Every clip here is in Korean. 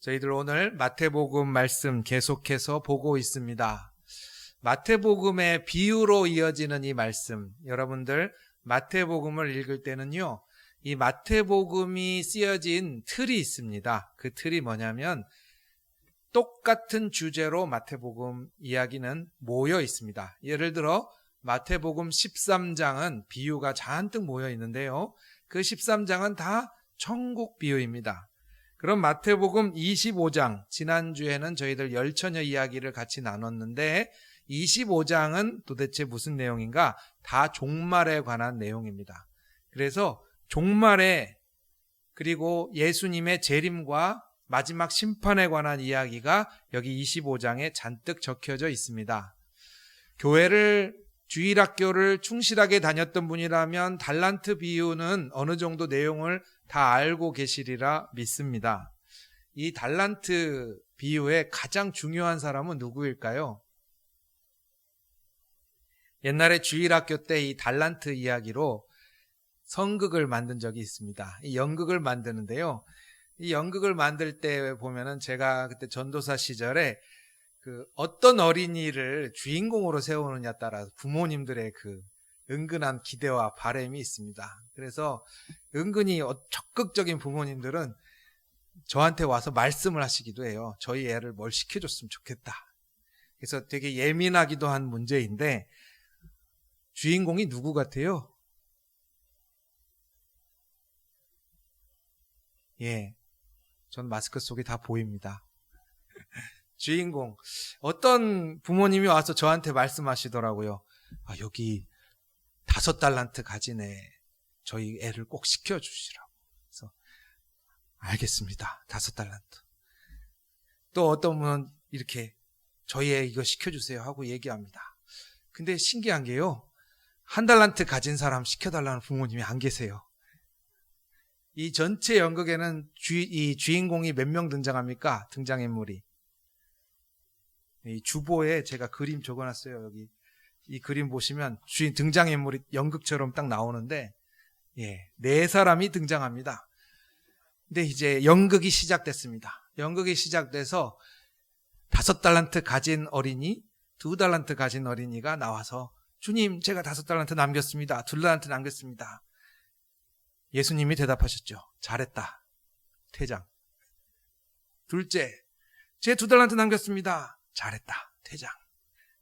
저희들 오늘 마태복음 말씀 계속해서 보고 있습니다. 마태복음의 비유로 이어지는 이 말씀, 여러분들 마태복음을 읽을 때는요, 이 마태복음이 쓰여진 틀이 있습니다. 그 틀이 뭐냐면 똑같은 주제로 마태복음 이야기는 모여 있습니다. 예를 들어 마태복음 13장은 비유가 잔뜩 모여 있는데요, 그 13장은 다 천국 비유입니다. 그럼 마태복음 25장, 지난주에는 저희들 열처녀 이야기를 같이 나눴는데 25장은 도대체 무슨 내용인가? 다 종말에 관한 내용입니다. 그래서 종말에, 그리고 예수님의 재림과 마지막 심판에 관한 이야기가 여기 25장에 잔뜩 적혀져 있습니다. 주일학교를 충실하게 다녔던 분이라면 달란트 비유는 어느 정도 내용을 다 알고 계시리라 믿습니다. 이 달란트 비유의 가장 중요한 사람은 누구일까요? 옛날에 주일학교 때 이 달란트 이야기로 성극을 만든 적이 있습니다. 이 연극을 만드는데요, 이 연극을 만들 때 보면은 제가 그때 전도사 시절에 어떤 어린이를 주인공으로 세우느냐에 따라 부모님들의 은근한 기대와 바람이 있습니다. 그래서 은근히 적극적인 부모님들은 저한테 와서 말씀을 하시기도 해요. 저희 애를 뭘 시켜줬으면 좋겠다. 그래서 되게 예민하기도 한 문제인데, 주인공이 누구 같아요? 전 마스크 속에 다 보입니다. 주인공, 어떤 부모님이 와서 저한테 말씀하시더라고요. 여기 5달란트 가진 애, 저희 애를 꼭 시켜주시라고. 그래서 알겠습니다. 5달란트. 또 어떤 분은 이렇게 저희 애 이거 시켜주세요 하고 얘기합니다. 근데 신기한 게요, 1달란트 가진 사람 시켜달라는 부모님이 안 계세요. 이 전체 연극에는 이 주인공이 몇 명 등장합니까? 등장인물이. 이 주보에 제가 그림 적어놨어요. 여기 이 그림 보시면 주인 등장인물이 연극처럼 딱 나오는데 4사람이 등장합니다. 근데 이제 연극이 시작됐습니다. 연극이 시작돼서 5달란트 가진 어린이, 2달란트 가진 어린이가 나와서 주님, 제가 5달란트 남겼습니다. 2달란트 남겼습니다. 예수님이 대답하셨죠. 잘했다. 퇴장. 둘째, 제 2달란트 남겼습니다. 잘했다. 퇴장.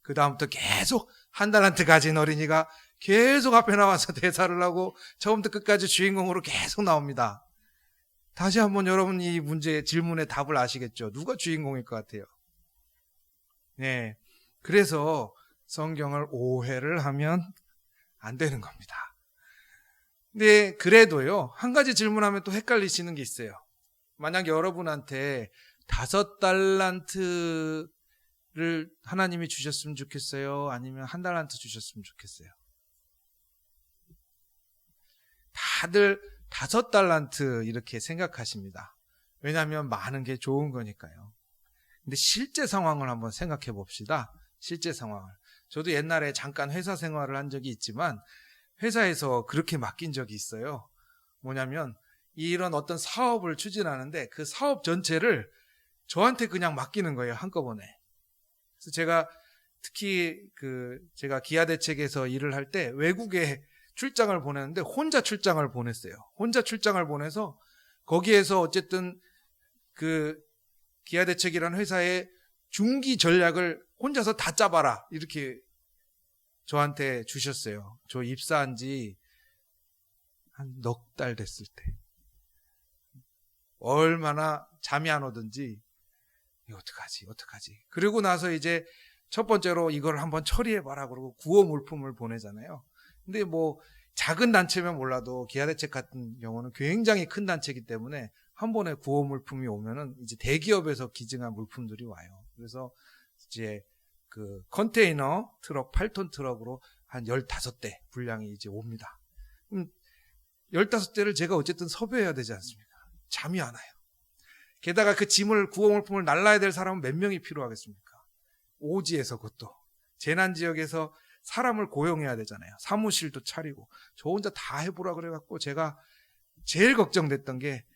그 다음부터 계속 1달란트 가진 어린이가 계속 앞에 나와서 대사를 하고 처음부터 끝까지 주인공으로 계속 나옵니다. 다시 한번 여러분 이 질문의 답을 아시겠죠? 누가 주인공일 것 같아요? 그래서 성경을 오해를 하면 안 되는 겁니다. 근데 그래도요, 한 가지 질문하면 또 헷갈리시는 게 있어요. 만약 여러분한테 5달란트 를 하나님이 주셨으면 좋겠어요? 아니면 1달란트 주셨으면 좋겠어요? 다들 5달란트 이렇게 생각하십니다. 왜냐하면 많은 게 좋은 거니까요. 근데 실제 상황을 한번 생각해 봅시다. 실제 상황을. 저도 옛날에 잠깐 회사 생활을 한 적이 있지만 회사에서 그렇게 맡긴 적이 있어요. 뭐냐면 이런 어떤 사업을 추진하는데 그 사업 전체를 저한테 그냥 맡기는 거예요. 한꺼번에. 그래서 제가 특히 제가 기아대책에서 일을 할 때 외국에 출장을 보냈는데 혼자 출장을 보냈어요. 혼자 출장을 보내서 거기에서 어쨌든 기아대책이라는 회사의 중기 전략을 혼자서 다 짜봐라 이렇게 저한테 주셨어요. 저 입사한 지 한 넉 달 됐을 때 얼마나 잠이 안 오든지 이거 어떡하지? 그리고 나서 이제 첫 번째로 이걸 한번 처리해봐라 그러고 구호 물품을 보내잖아요. 근데 뭐 작은 단체면 몰라도 기아대책 같은 경우는 굉장히 큰 단체이기 때문에 한 번에 구호 물품이 오면은 이제 대기업에서 기증한 물품들이 와요. 그래서 이제 컨테이너 트럭 8톤 트럭으로 한 15대 분량이 이제 옵니다. 그럼 15대를 제가 어쨌든 섭외해야 되지 않습니까? 잠이 안 와요. 게다가 그 구호물품을 날라야 될 사람은 몇 명이 필요하겠습니까? 오지에서 그것도. 재난지역에서 사람을 고용해야 되잖아요. 사무실도 차리고. 저 혼자 다 해보라 그래갖고 제가 제일 걱정됐던 게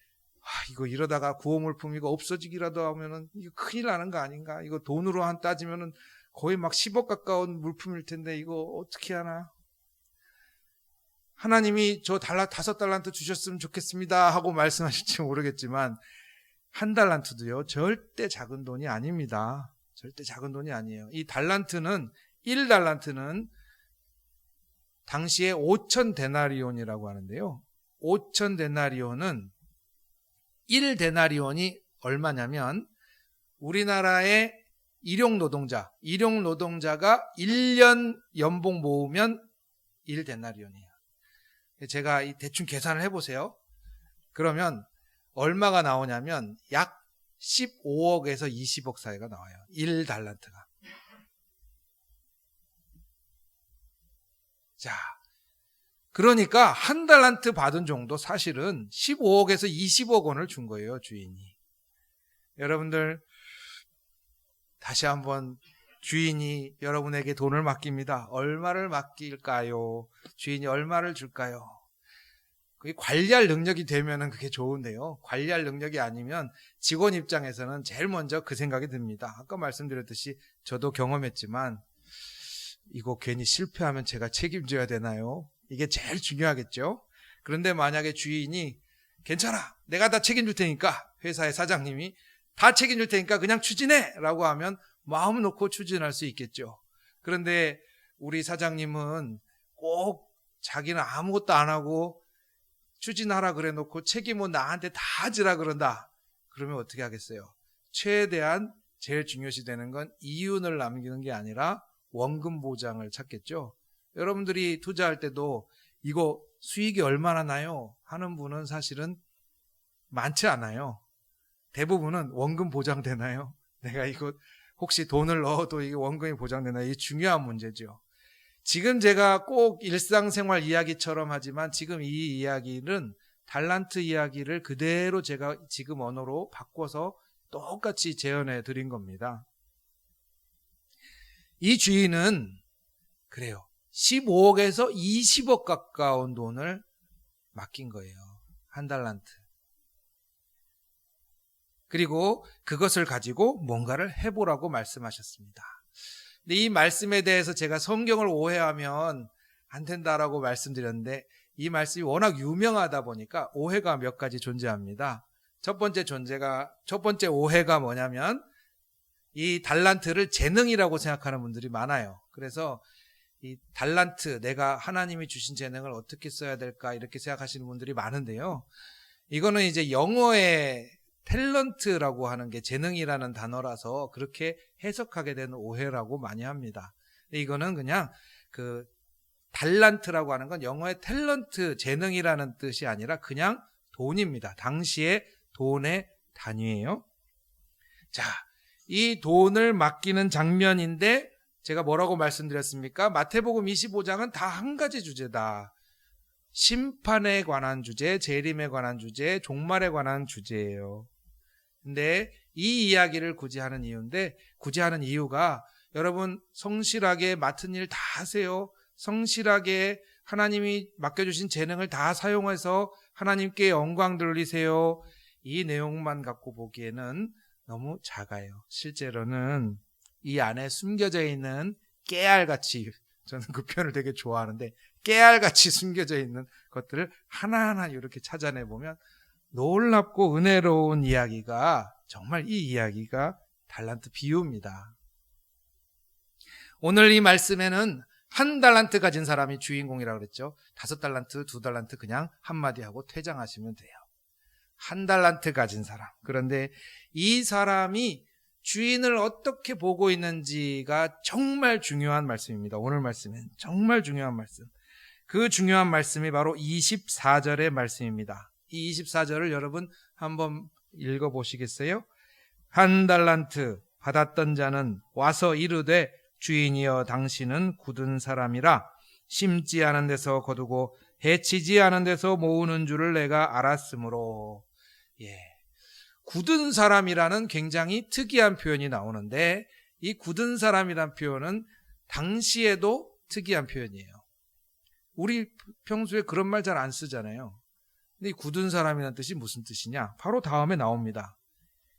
이거 이러다가 구호물품 이거 없어지기라도 하면은 이거 큰일 나는 거 아닌가? 이거 돈으로 한 따지면은 거의 막 10억 가까운 물품일 텐데 이거 어떻게 하나? 하나님이 저 5달란트 주셨으면 좋겠습니다 하고 말씀하실지 모르겠지만 1달란트도요 절대 작은 돈이 아닙니다. 절대 작은 돈이 아니에요. 이 달란트는 1달란트는 당시에 5,000데나리온이라고 하는데요. 5,000데나리온은 1데나리온이 얼마냐면 우리나라의 일용노동자가 1년 연봉 모으면 1데나리온이에요. 제가 대충 계산을 해보세요. 그러면 얼마가 나오냐면 약 15억에서 20억 사이가 나와요. 1달란트가. 자, 그러니까 1달란트 받은 정도 사실은 15억에서 20억 원을 준 거예요, 주인이. 여러분들 다시 한번 주인이 여러분에게 돈을 맡깁니다. 얼마를 맡길까요? 주인이 얼마를 줄까요? 그게 관리할 능력이 되면은 그게 좋은데요. 관리할 능력이 아니면 직원 입장에서는 제일 먼저 그 생각이 듭니다. 아까 말씀드렸듯이 저도 경험했지만 이거 괜히 실패하면 제가 책임져야 되나요? 이게 제일 중요하겠죠. 그런데 만약에 주인이 괜찮아, 내가 다 책임질 테니까, 회사의 사장님이 다 책임질 테니까 그냥 추진해 라고 하면 마음 놓고 추진할 수 있겠죠. 그런데 우리 사장님은 꼭 자기는 아무것도 안 하고 추진하라 그래 놓고 책임은 나한테 다 지라 그런다. 그러면 어떻게 하겠어요? 최대한 제일 중요시 되는 건 이윤을 남기는 게 아니라 원금 보장을 찾겠죠. 여러분들이 투자할 때도 이거 수익이 얼마나 나요? 하는 분은 사실은 많지 않아요. 대부분은 원금 보장되나요? 내가 이거 혹시 돈을 넣어도 이게 원금이 보장되나요? 이게 중요한 문제죠. 지금 제가 꼭 일상생활 이야기처럼 하지만 지금 이 이야기는 달란트 이야기를 그대로 제가 지금 언어로 바꿔서 똑같이 재현해 드린 겁니다. 이 주인은 그래요. 15억에서 20억 가까운 돈을 맡긴 거예요. 1달란트. 그리고 그것을 가지고 뭔가를 해보라고 말씀하셨습니다. 근데 이 말씀에 대해서 제가 성경을 오해하면 안 된다라고 말씀드렸는데 이 말씀이 워낙 유명하다 보니까 오해가 몇 가지 존재합니다. 첫 번째 오해가 뭐냐면 이 달란트를 재능이라고 생각하는 분들이 많아요. 그래서 이 달란트, 내가 하나님이 주신 재능을 어떻게 써야 될까 이렇게 생각하시는 분들이 많은데요. 이거는 이제 영어의 탤런트라고 하는 게 재능이라는 단어라서 그렇게 해석하게 되는 오해라고 많이 합니다. 이거는 그냥 그 달란트라고 하는 건 영어의 탤런트, 재능이라는 뜻이 아니라 그냥 돈입니다. 당시의 돈의 단위예요. 자, 이 돈을 맡기는 장면인데 제가 뭐라고 말씀드렸습니까? 마태복음 25장은 다 한 가지 주제다. 심판에 관한 주제, 재림에 관한 주제, 종말에 관한 주제예요. 근데 이 이야기를 굳이 하는 이유가 여러분 성실하게 맡은 일 다 하세요. 성실하게 하나님이 맡겨주신 재능을 다 사용해서 하나님께 영광 돌리세요. 이 내용만 갖고 보기에는 너무 작아요. 실제로는 이 안에 숨겨져 있는 깨알같이, 저는 그 표현을 되게 좋아하는데 깨알같이 숨겨져 있는 것들을 하나하나 이렇게 찾아내보면 놀랍고 은혜로운 이야기가, 정말 이 이야기가 달란트 비유입니다. 오늘 이 말씀에는 1달란트 가진 사람이 주인공이라고 그랬죠. 5달란트, 2달란트 그냥 한마디 하고 퇴장하시면 돼요. 1달란트 가진 사람. 그런데 이 사람이 주인을 어떻게 보고 있는지가 정말 중요한 말씀입니다. 오늘 말씀은 정말 중요한 말씀. 그 중요한 말씀이 바로 24절의 말씀입니다. 이 24절을 여러분 한번 읽어보시겠어요? 1달란트 받았던 자는 와서 이르되 주인이여 당신은 굳은 사람이라 심지 않은 데서 거두고 해치지 않은 데서 모으는 줄을 내가 알았으므로. 굳은 사람이라는 굉장히 특이한 표현이 나오는데 이 굳은 사람이란 표현은 당시에도 특이한 표현이에요. 우리 평소에 그런 말 잘 안 쓰잖아요. 근데 이 굳은 사람이라는 뜻이 무슨 뜻이냐? 바로 다음에 나옵니다.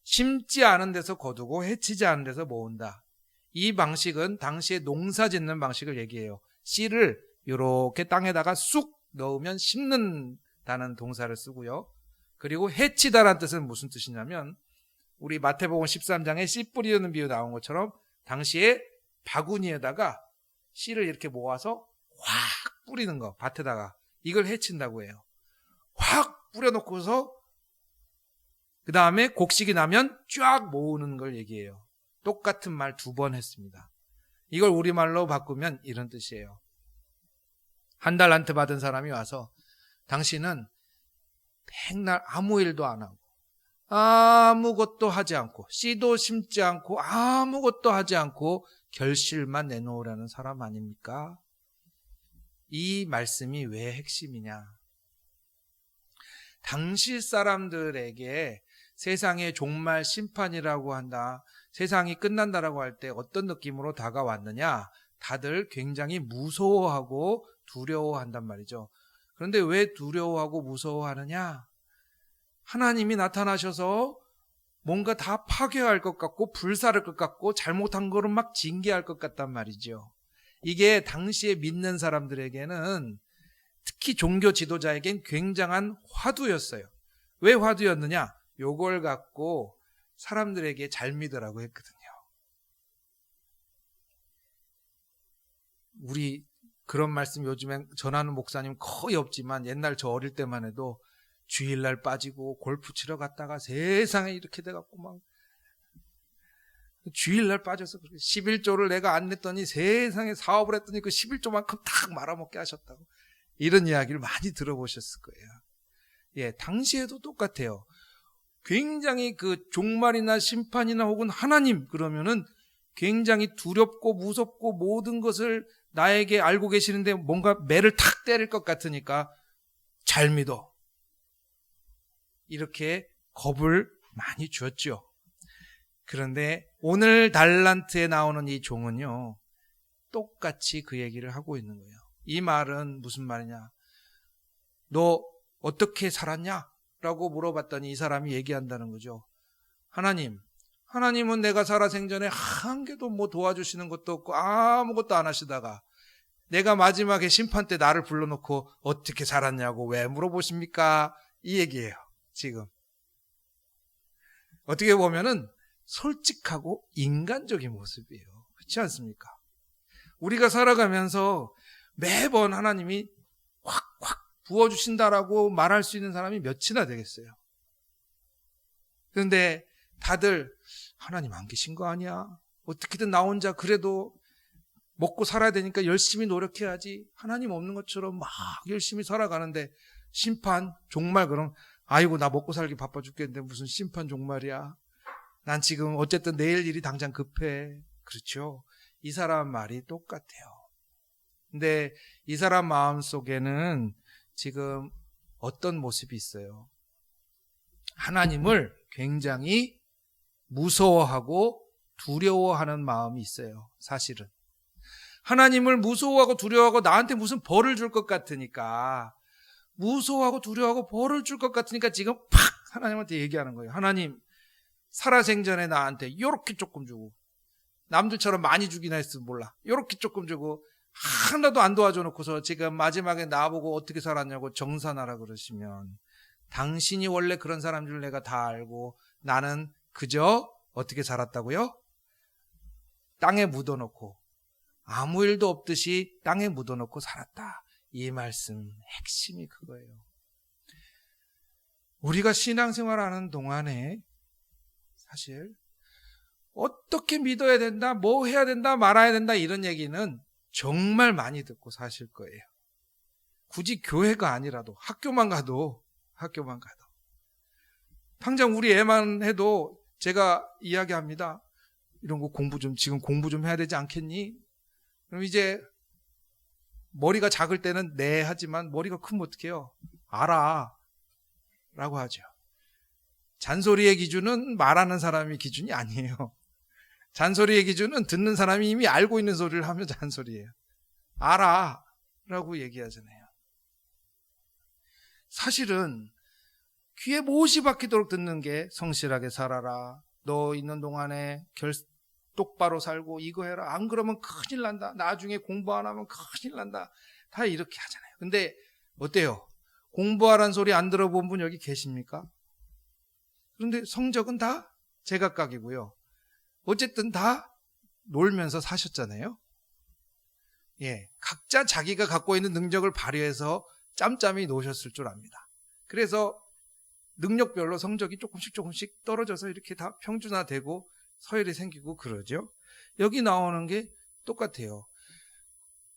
심지 않은 데서 거두고 해치지 않은 데서 모은다. 이 방식은 당시에 농사 짓는 방식을 얘기해요. 씨를 이렇게 땅에다가 쑥 넣으면 심는다는 동사를 쓰고요. 그리고 해치다라는 뜻은 무슨 뜻이냐면 우리 마태복음 13장에 씨 뿌리는 비유 나온 것처럼 당시에 바구니에다가 씨를 이렇게 모아서 확 뿌리는 거, 밭에다가. 이걸 해친다고 해요. 확 뿌려놓고서 그 다음에 곡식이 나면 쫙 모으는 걸 얘기해요. 똑같은 말 2번 했습니다. 이걸 우리말로 바꾸면 이런 뜻이에요. 한 달란트 받은 사람이 와서 당신은 백날 아무 일도 안 하고 아무것도 하지 않고 씨도 심지 않고 아무것도 하지 않고 결실만 내놓으라는 사람 아닙니까? 이 말씀이 왜 핵심이냐? 당시 사람들에게 세상의 종말 심판이라고 한다, 세상이 끝난다라고 할 때 어떤 느낌으로 다가왔느냐? 다들 굉장히 무서워하고 두려워한단 말이죠. 그런데 왜 두려워하고 무서워하느냐? 하나님이 나타나셔서 뭔가 다 파괴할 것 같고 불사를 것 같고 잘못한 거를 막 징계할 것 같단 말이죠. 이게 당시에 믿는 사람들에게는, 특히 종교 지도자에겐 굉장한 화두였어요. 왜 화두였느냐? 요걸 갖고 사람들에게 잘 믿으라고 했거든요. 우리 그런 말씀 요즘엔 전하는 목사님 거의 없지만 옛날 저 어릴 때만 해도 주일날 빠지고 골프 치러 갔다가 세상에 이렇게 돼갖고 막 주일날 빠져서 11조를 내가 안 냈더니 세상에 사업을 했더니 그 11조만큼 딱 말아먹게 하셨다고, 이런 이야기를 많이 들어보셨을 거예요. 예, 당시에도 똑같아요. 굉장히 그 종말이나 심판이나 혹은 하나님 그러면은 굉장히 두렵고 무섭고 모든 것을 나에게 알고 계시는데 뭔가 매를 탁 때릴 것 같으니까 잘 믿어, 이렇게 겁을 많이 주었죠. 그런데 오늘 달란트에 나오는 이 종은요, 똑같이 그 얘기를 하고 있는 거예요. 이 말은 무슨 말이냐? 너 어떻게 살았냐? 라고 물어봤더니 이 사람이 얘기한다는 거죠. 하나님은 내가 살아생전에 한 개도 뭐 도와주시는 것도 없고 아무것도 안 하시다가 내가 마지막에 심판 때 나를 불러놓고 어떻게 살았냐고 왜 물어보십니까? 이 얘기예요. 지금 어떻게 보면은 솔직하고 인간적인 모습이에요. 그렇지 않습니까? 우리가 살아가면서 매번 하나님이 확확 부어주신다라고 말할 수 있는 사람이 몇이나 되겠어요. 그런데 다들 하나님 안 계신 거 아니야? 어떻게든 나 혼자 그래도 먹고 살아야 되니까 열심히 노력해야지, 하나님 없는 것처럼 막 열심히 살아가는데 심판, 종말, 그럼 아이고 나 먹고 살기 바빠 죽겠는데 무슨 심판 종말이야, 난 지금 어쨌든 내일 일이 당장 급해. 그렇죠? 이 사람 말이 똑같아요. 근데 이 사람 마음속에는 지금 어떤 모습이 있어요? 하나님을 굉장히 무서워하고 두려워하는 마음이 있어요. 사실은 하나님을 무서워하고 두려워하고 나한테 무슨 벌을 줄 것 같으니까, 무서워하고 두려워하고 벌을 줄 것 같으니까 지금 팍 하나님한테 얘기하는 거예요. 하나님, 살아생전에 나한테 요렇게 조금 주고, 남들처럼 많이 주긴 했으면 몰라, 요렇게 조금 주고 하나도 안 도와줘 놓고서 지금 마지막에 나보고 어떻게 살았냐고 정산하라 그러시면, 당신이 원래 그런 사람 줄 내가 다 알고 나는 그저 어떻게 살았다고요? 땅에 묻어놓고 아무 일도 없듯이 땅에 묻어놓고 살았다. 이 말씀 핵심이 그거예요. 우리가 신앙생활하는 동안에 사실 어떻게 믿어야 된다, 뭐 해야 된다, 말아야 된다, 이런 얘기는 정말 많이 듣고 사실 거예요. 굳이 교회가 아니라도 학교만 가도 당장 우리 애만 해도 제가 이야기합니다. 이런 거 지금 공부 좀 해야 되지 않겠니? 그럼 이제 머리가 작을 때는 네 하지만 머리가 크면 어떡해요? 알아 라고 하죠. 잔소리의 기준은 말하는 사람이 기준이 아니에요. 잔소리의 기준은 듣는 사람이 이미 알고 있는 소리를 하면 잔소리예요. 알아 라고 얘기하잖아요. 사실은 귀에 못이 박히도록 듣는 게 성실하게 살아라. 너 있는 동안에 똑바로 살고 이거 해라. 안 그러면 큰일 난다. 나중에 공부 안 하면 큰일 난다. 다 이렇게 하잖아요. 근데 어때요? 공부하라는 소리 안 들어본 분 여기 계십니까? 그런데 성적은 다 제각각이고요. 어쨌든 다 놀면서 사셨잖아요. 예, 각자 자기가 갖고 있는 능력을 발휘해서 짬짬이 노셨을 줄 압니다. 그래서 능력별로 성적이 조금씩 떨어져서 이렇게 다 평준화되고 서열이 생기고 그러죠. 여기 나오는 게 똑같아요.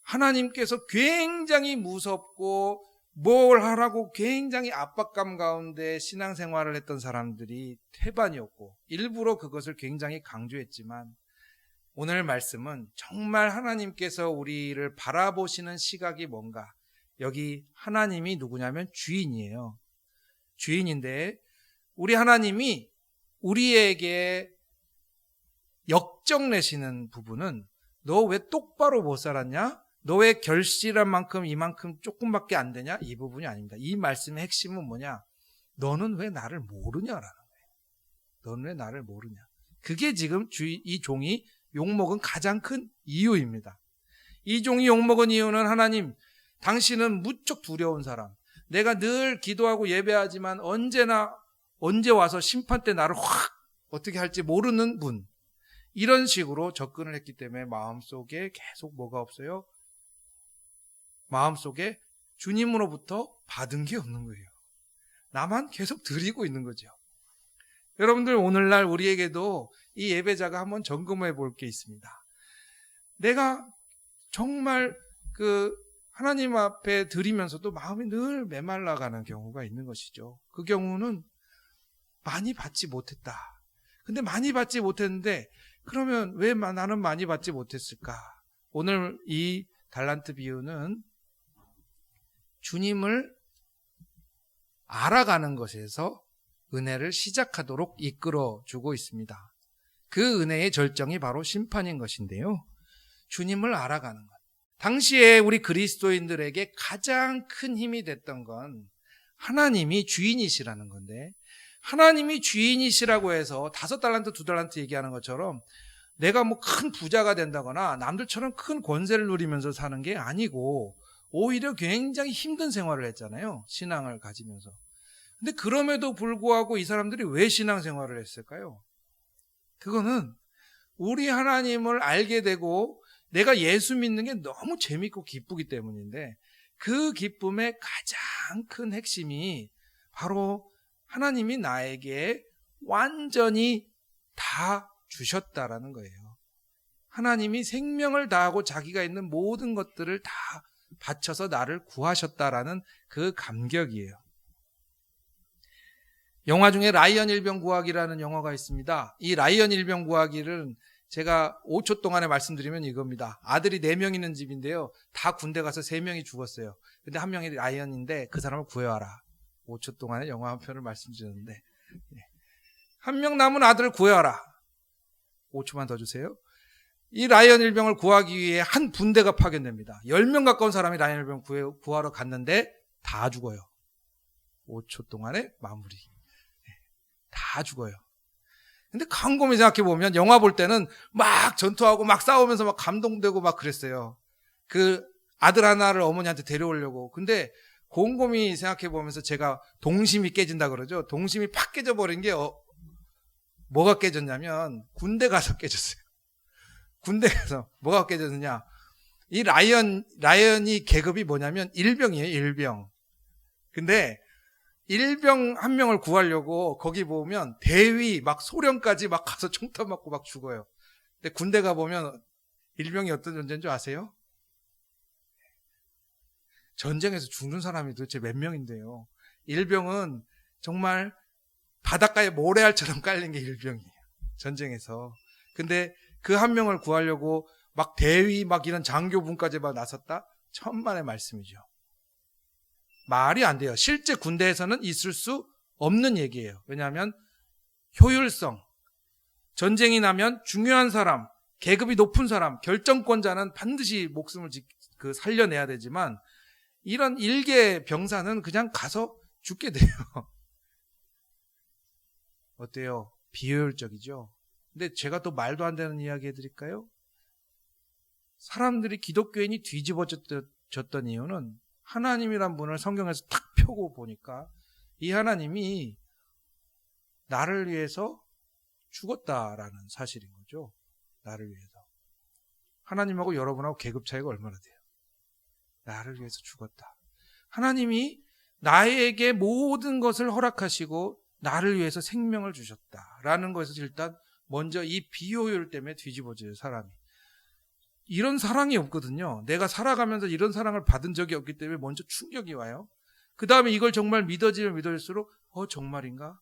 하나님께서 굉장히 무섭고 뭘 하라고 굉장히 압박감 가운데 신앙생활을 했던 사람들이 태반이었고 일부러 그것을 굉장히 강조했지만 오늘 말씀은 정말 하나님께서 우리를 바라보시는 시각이 뭔가 여기 하나님이 누구냐면 주인이에요. 주인인데 우리 하나님이 우리에게 역정 내시는 부분은 너 왜 똑바로 못 살았냐? 너 왜 결실한 만큼 이만큼 조금밖에 안 되냐? 이 부분이 아닙니다. 이 말씀의 핵심은 뭐냐? 너는 왜 나를 모르냐라는 거예요. 너는 왜 나를 모르냐? 그게 지금 이 종이 욕먹은 가장 큰 이유입니다. 이 종이 욕먹은 이유는 하나님, 당신은 무척 두려운 사람. 내가 늘 기도하고 예배하지만 언제 와서 심판 때 나를 확 어떻게 할지 모르는 분. 이런 식으로 접근을 했기 때문에 마음속에 계속 뭐가 없어요? 마음속에 주님으로부터 받은 게 없는 거예요. 나만 계속 드리고 있는 거죠. 여러분들 오늘날 우리에게도 이 예배자가 한번 점검해 볼 게 있습니다. 내가 정말 하나님 앞에 드리면서도 마음이 늘 메말라가는 경우가 있는 것이죠. 그 경우는 많이 받지 못했다. 근데 많이 받지 못했는데 그러면 왜 나는 많이 받지 못했을까? 오늘 이 달란트 비유는 주님을 알아가는 것에서 은혜를 시작하도록 이끌어주고 있습니다. 그 은혜의 절정이 바로 심판인 것인데요. 주님을 알아가는 것. 당시에 우리 그리스도인들에게 가장 큰 힘이 됐던 건 하나님이 주인이시라는 건데 하나님이 주인이시라고 해서 5달란트, 2달란트 얘기하는 것처럼 내가 뭐 큰 부자가 된다거나 남들처럼 큰 권세를 누리면서 사는 게 아니고 오히려 굉장히 힘든 생활을 했잖아요. 신앙을 가지면서. 근데 그럼에도 불구하고 이 사람들이 왜 신앙생활을 했을까요? 그거는 우리 하나님을 알게 되고 내가 예수 믿는 게 너무 재밌고 기쁘기 때문인데 그 기쁨의 가장 큰 핵심이 바로 하나님이 나에게 완전히 다 주셨다라는 거예요. 하나님이 생명을 다하고 자기가 있는 모든 것들을 다 바쳐서 나를 구하셨다라는 그 감격이에요. 영화 중에 라이언 일병 구하기라는 영화가 있습니다. 이 라이언 일병 구하기를 제가 5초 동안에 말씀드리면 이겁니다. 아들이 4명 있는 집인데요. 다 군대 가서 3명이 죽었어요. 근데 한 명이 라이언인데 그 사람을 구해와라. 5초 동안에 영화 한 편을 말씀드렸는데 한 명 남은 아들을 구해와라. 5초만 더 주세요. 이 라이언 일병을 구하기 위해 한 분대가 파견됩니다. 10명 가까운 사람이 라이언 일병 구하러 갔는데 다 죽어요. 5초 동안에 마무리. 다 죽어요. 근데 곰곰이 생각해보면 영화 볼 때는 막 전투하고 막 싸우면서 막 감동되고 막 그랬어요. 그 아들 하나를 어머니한테 데려오려고. 근데 곰곰이 생각해보면서 제가 동심이 깨진다 그러죠. 동심이 팍 깨져버린 게 뭐가 깨졌냐면 군대 가서 깨졌어요. 군대 가서 뭐가 깨졌느냐. 이 라이언이 계급이 뭐냐면 일병이에요. 일병. 근데 일병 한 명을 구하려고 거기 보면 대위 막 소령까지 막 가서 총탄 맞고 막 죽어요. 근데 군대 가보면 일병이 어떤 존재인 줄 아세요? 전쟁에서 죽는 사람이 도대체 몇 명인데요. 일병은 정말 바닷가에 모래알처럼 깔린 게 일병이에요. 전쟁에서. 근데 그 한 명을 구하려고 막 대위 막 이런 장교분까지 막 나섰다? 천만의 말씀이죠. 말이 안 돼요. 실제 군대에서는 있을 수 없는 얘기예요. 왜냐하면 효율성, 전쟁이 나면 중요한 사람, 계급이 높은 사람, 결정권자는 반드시 목숨을 살려내야 되지만 이런 일개 병사는 그냥 가서 죽게 돼요. 어때요? 비효율적이죠? 근데 제가 또 말도 안 되는 이야기 해드릴까요? 사람들이 기독교인이 뒤집어졌던 이유는 하나님이란 분을 성경에서 탁 펴고 보니까 이 하나님이 나를 위해서 죽었다라는 사실인 거죠. 나를 위해서. 하나님하고 여러분하고 계급 차이가 얼마나 돼요? 나를 위해서 죽었다. 하나님이 나에게 모든 것을 허락하시고 나를 위해서 생명을 주셨다라는 것에서 일단 먼저 이 비효율 때문에 뒤집어져요, 사람이. 이런 사랑이 없거든요. 내가 살아가면서 이런 사랑을 받은 적이 없기 때문에 먼저 충격이 와요. 그 다음에 이걸 정말 믿어지면 믿어질수록 정말인가?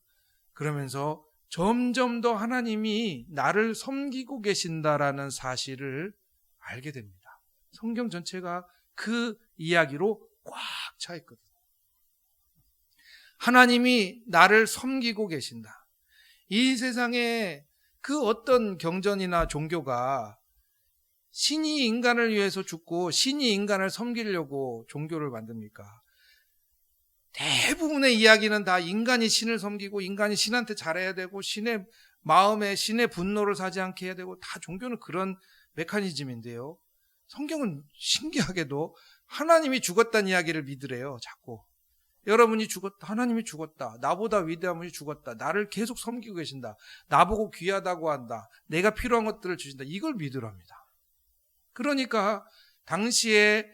그러면서 점점 더 하나님이 나를 섬기고 계신다라는 사실을 알게 됩니다. 성경 전체가 그 이야기로 꽉 차 있거든요. 하나님이 나를 섬기고 계신다. 이 세상에 그 어떤 경전이나 종교가 신이 인간을 위해서 죽고 신이 인간을 섬기려고 종교를 만듭니까? 대부분의 이야기는 다 인간이 신을 섬기고 인간이 신한테 잘해야 되고 신의 마음에 신의 분노를 사지 않게 해야 되고, 다 종교는 그런 메커니즘인데요. 성경은 신기하게도 하나님이 죽었다는 이야기를 믿으래요. 자꾸. 여러분이 죽었다. 하나님이 죽었다. 나보다 위대한 분이 죽었다. 나를 계속 섬기고 계신다. 나보고 귀하다고 한다. 내가 필요한 것들을 주신다. 이걸 믿으랍니다. 그러니까 당시에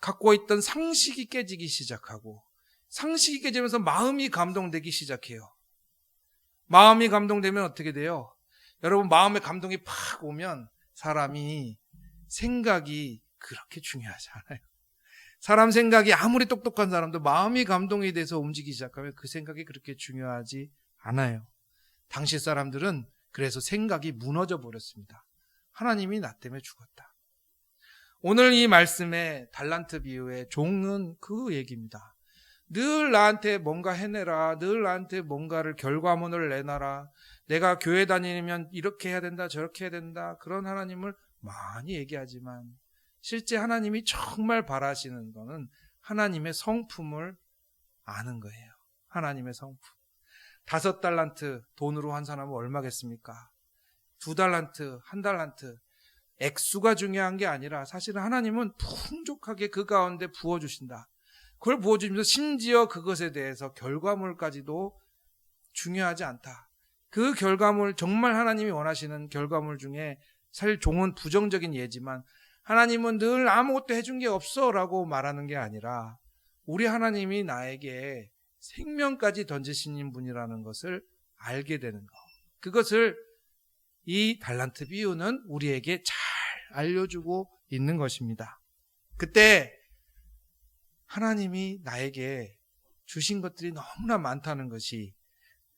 갖고 있던 상식이 깨지기 시작하고, 상식이 깨지면서 마음이 감동되기 시작해요. 마음이 감동되면 어떻게 돼요? 여러분, 마음의 감동이 팍 오면 사람이 생각이 그렇게 중요하지 않아요. 사람 생각이 아무리 똑똑한 사람도 마음이 감동이 돼서 움직이기 시작하면 그 생각이 그렇게 중요하지 않아요. 당시 사람들은 그래서 생각이 무너져 버렸습니다. 하나님이 나 때문에 죽었다. 오늘 이 말씀의 달란트 비유의 종은 그 얘기입니다. 늘 나한테 뭔가 해내라. 늘 나한테 뭔가를 결과물을 내놔라. 내가 교회 다니면 이렇게 해야 된다. 저렇게 해야 된다. 그런 하나님을 많이 얘기하지만 실제 하나님이 정말 바라시는 거는 하나님의 성품을 아는 거예요. 하나님의 성품. 5달란트 돈으로 환산하면 얼마겠습니까? 2달란트, 1달란트. 액수가 중요한 게 아니라 사실은 하나님은 풍족하게 그 가운데 부어주신다. 그걸 부어주면서 심지어 그것에 대해서 결과물까지도 중요하지 않다. 그 결과물, 정말 하나님이 원하시는 결과물 중에 사실 종은 부정적인 예지만 하나님은 늘 아무것도 해준 게 없어 라고 말하는 게 아니라 우리 하나님이 나에게 생명까지 던지신 분이라는 것을 알게 되는 것. 그것을 이 달란트 비유는 우리에게 잘 알려주고 있는 것입니다. 그때 하나님이 나에게 주신 것들이 너무나 많다는 것이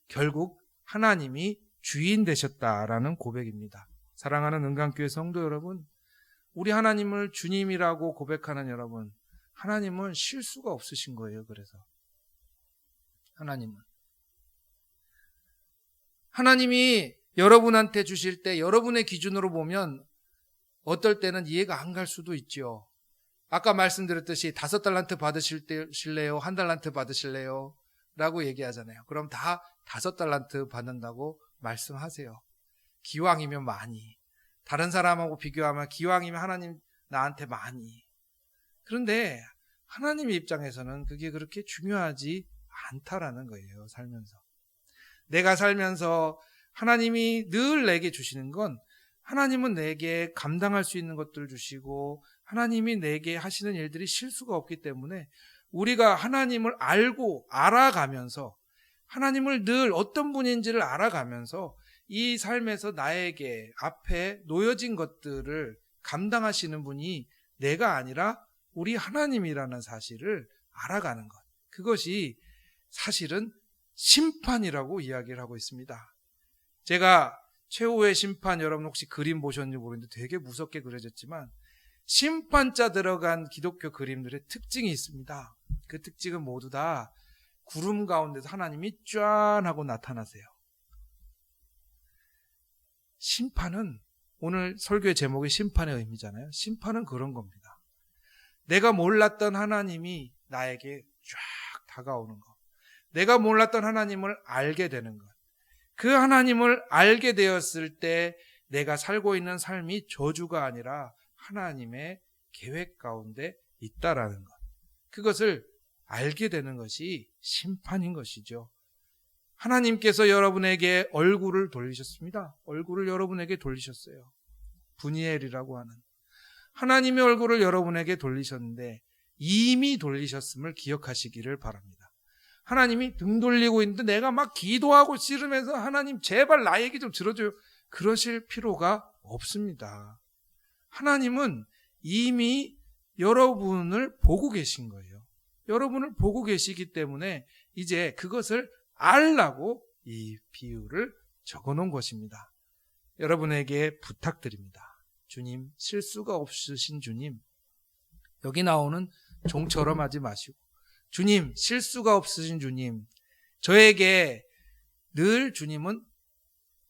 결국 하나님이 주인 되셨다라는 고백입니다. 사랑하는 은강교회 성도 여러분, 우리 하나님을 주님이라고 고백하는 여러분, 하나님은 실수가 없으신 거예요. 그래서 하나님이 여러분한테 주실 때 여러분의 기준으로 보면 어떨 때는 이해가 안 갈 수도 있죠. 아까 말씀드렸듯이 5달란트 받으실래요? 1달란트 받으실래요? 라고 얘기하잖아요. 그럼 다 5달란트 받는다고 말씀하세요. 기왕이면 많이. 다른 사람하고 비교하면 기왕이면 하나님 나한테 많이. 그런데 하나님의 입장에서는 그게 그렇게 중요하지 않다라는 거예요. 살면서. 내가 살면서 하나님이 늘 내게 주시는 건 하나님은 내게 감당할 수 있는 것들을 주시고 하나님이 내게 하시는 일들이 실수가 없기 때문에 우리가 하나님을 알고 알아가면서 하나님을 늘 어떤 분인지를 알아가면서 이 삶에서 나에게 앞에 놓여진 것들을 감당하시는 분이 내가 아니라 우리 하나님이라는 사실을 알아가는 것. 그것이 사실은 심판이라고 이야기를 하고 있습니다. 제가 최후의 심판, 여러분 혹시 그림 보셨는지 모르겠는데 되게 무섭게 그려졌지만 심판자 들어간 기독교 그림들의 특징이 있습니다. 그 특징은 모두 다 구름 가운데서 하나님이 짠 하고 나타나세요. 심판은, 오늘 설교의 제목이 심판의 의미잖아요. 심판은 그런 겁니다. 내가 몰랐던 하나님이 나에게 쫙 다가오는 거. 내가 몰랐던 하나님을 알게 되는 것. 그 하나님을 알게 되었을 때 내가 살고 있는 삶이 저주가 아니라 하나님의 계획 가운데 있다라는 것. 그것을 알게 되는 것이 심판인 것이죠. 하나님께서 여러분에게 얼굴을 돌리셨습니다. 얼굴을 여러분에게 돌리셨어요. 분이엘이라고 하는 하나님의 얼굴을 여러분에게 돌리셨는데 이미 돌리셨음을 기억하시기를 바랍니다. 하나님이 등 돌리고 있는데 내가 막 기도하고 씨르면서 하나님 제발 나 얘기 좀 들어줘요. 그러실 필요가 없습니다. 하나님은 이미 여러분을 보고 계신 거예요. 여러분을 보고 계시기 때문에 이제 그것을 알라고 이 비유를 적어놓은 것입니다. 여러분에게 부탁드립니다. 주님, 실수가 없으신 주님, 여기 나오는 종처럼 하지 마시고, 주님, 실수가 없으신 주님, 저에게 늘 주님은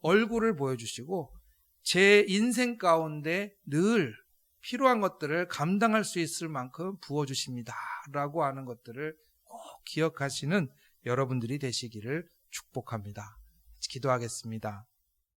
얼굴을 보여주시고 제 인생 가운데 늘 필요한 것들을 감당할 수 있을 만큼 부어주십니다 라고 하는 것들을 꼭 기억하시는 여러분들이 되시기를 축복합니다. 기도하겠습니다.